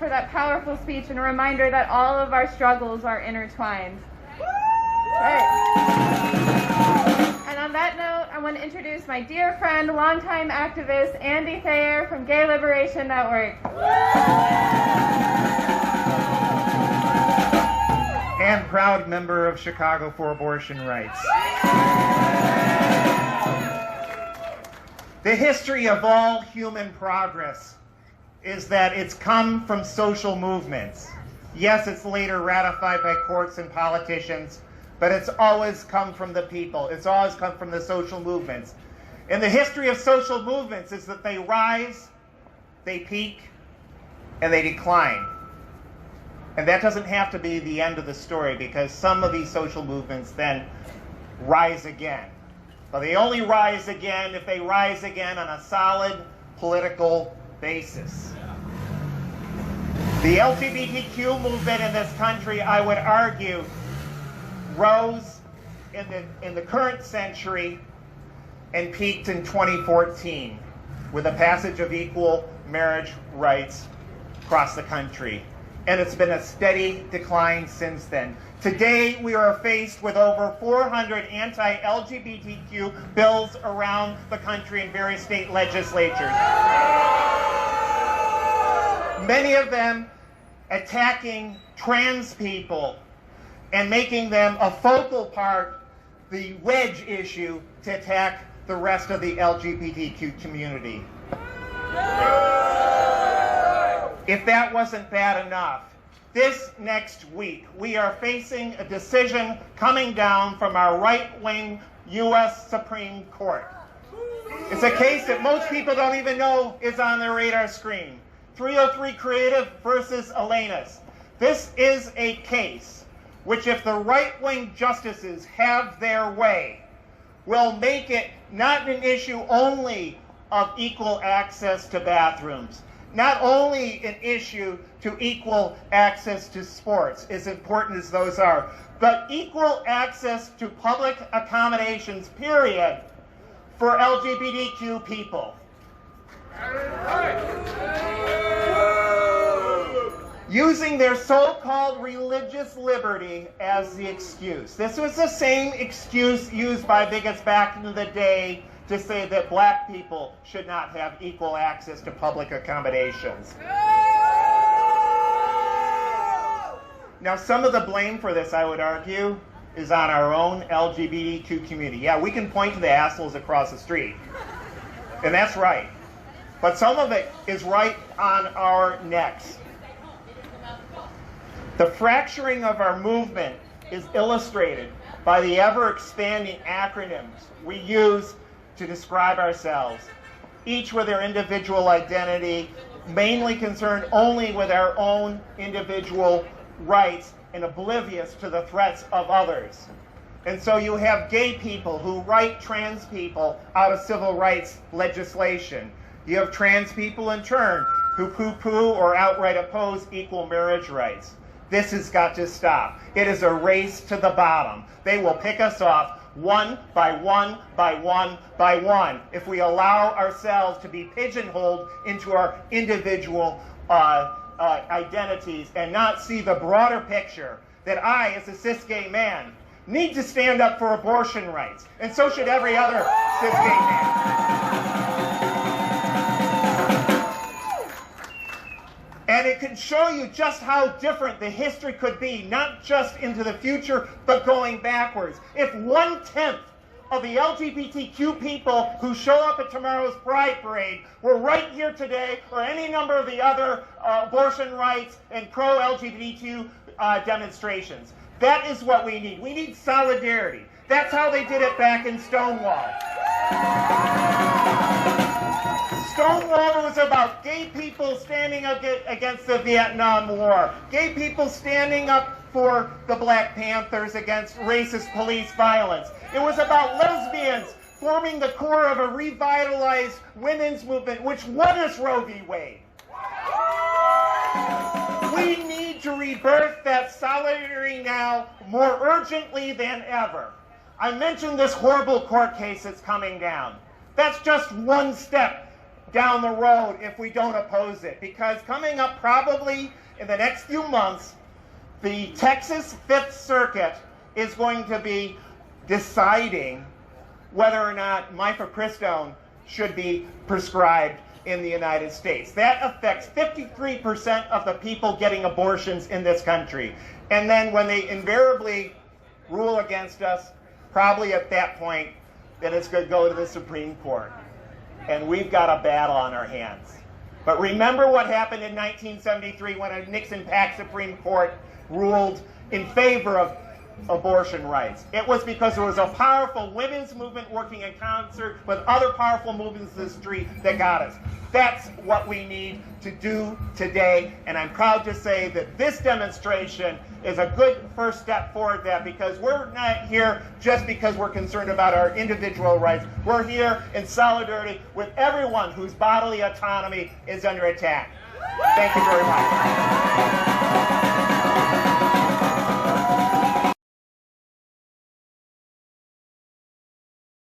for that powerful speech and a reminder that all of our struggles are intertwined. Right. And on that note, I want to introduce my dear friend, longtime activist, Andy Thayer from Gay Liberation Network. And proud member of Chicago for Abortion Rights. The history of all human progress is that it's come from social movements. Yes, it's later ratified by courts and politicians, but it's always come from the people. It's always come from the social movements. And the history of social movements is that they rise, they peak, and they decline. And that doesn't have to be the end of the story, because some of these social movements then rise again. But they only rise again if they rise again on a solid political basis. The LGBTQ movement in this country, I would argue, rose in the current century and peaked in 2014 with the passage of equal marriage rights across the country. And it's been a steady decline since then. Today, we are faced with over 400 anti-LGBTQ bills around the country in various state legislatures. Many of them attacking trans people and making them a focal part, the wedge issue, to attack the rest of the LGBTQ community. If that wasn't bad enough, this next week we are facing a decision coming down from our right-wing U.S. Supreme Court. It's a case that most people don't even know is on their radar screen. 303 Creative versus Elena's. This is a case which, if the right-wing justices have their way, will make it not an issue only of equal access to bathrooms, not only an issue to equal access to sports, as important as those are, but equal access to public accommodations, period, for LGBTQ people. Using their so-called religious liberty as the excuse. This was the same excuse used by bigots back in the day to say that black people should not have equal access to public accommodations. Now, some of the blame for this, I would argue, is on our own LGBTQ community. Yeah, we can point to the assholes across the street, and that's right. But some of it is right on our necks. The fracturing of our movement is illustrated by the ever-expanding acronyms we use to describe ourselves, each with their individual identity, mainly concerned only with our own individual rights and oblivious to the threats of others. And so you have gay people who write trans people out of civil rights legislation. You have trans people in turn who poo-poo or outright oppose equal marriage rights. This has got to stop. It is a race to the bottom. They will pick us off one by one by one by one if we allow ourselves to be pigeonholed into our individual identities and not see the broader picture that I, as a cis gay man, need to stand up for abortion rights, and so should every other cis gay man. And it can show you just how different the history could be, not just into the future, but going backwards. If 1/10 of the LGBTQ people who show up at tomorrow's Pride Parade were right here today, or any number of the other abortion rights and pro-LGBTQ demonstrations, that is what we need. We need solidarity. That's how they did it back in Stonewall. Stonewall was about gay people standing up against the Vietnam War, gay people standing up for the Black Panthers against racist police violence. It was about lesbians forming the core of a revitalized women's movement, which won us Roe v. Wade. We need to rebirth that solidarity now more urgently than ever. I mentioned this horrible court case that's coming down. That's just one step down the road if we don't oppose it. Because coming up probably in the next few months, the Texas Fifth Circuit is going to be deciding whether or not mifepristone should be prescribed in the United States. That affects 53% of the people getting abortions in this country. And then when they invariably rule against us, probably at that point, then it's going to go to the Supreme Court. And we've got a battle on our hands. But remember what happened in 1973 when a Nixon-packed Supreme Court ruled in favor of abortion rights. It was because there was a powerful women's movement working in concert with other powerful movements in the street that got us. That's what we need to do today, and I'm proud to say that this demonstration is a good first step forward that, because we're not here just because we're concerned about our individual rights. We're here in solidarity with everyone whose bodily autonomy is under attack. Thank you very much.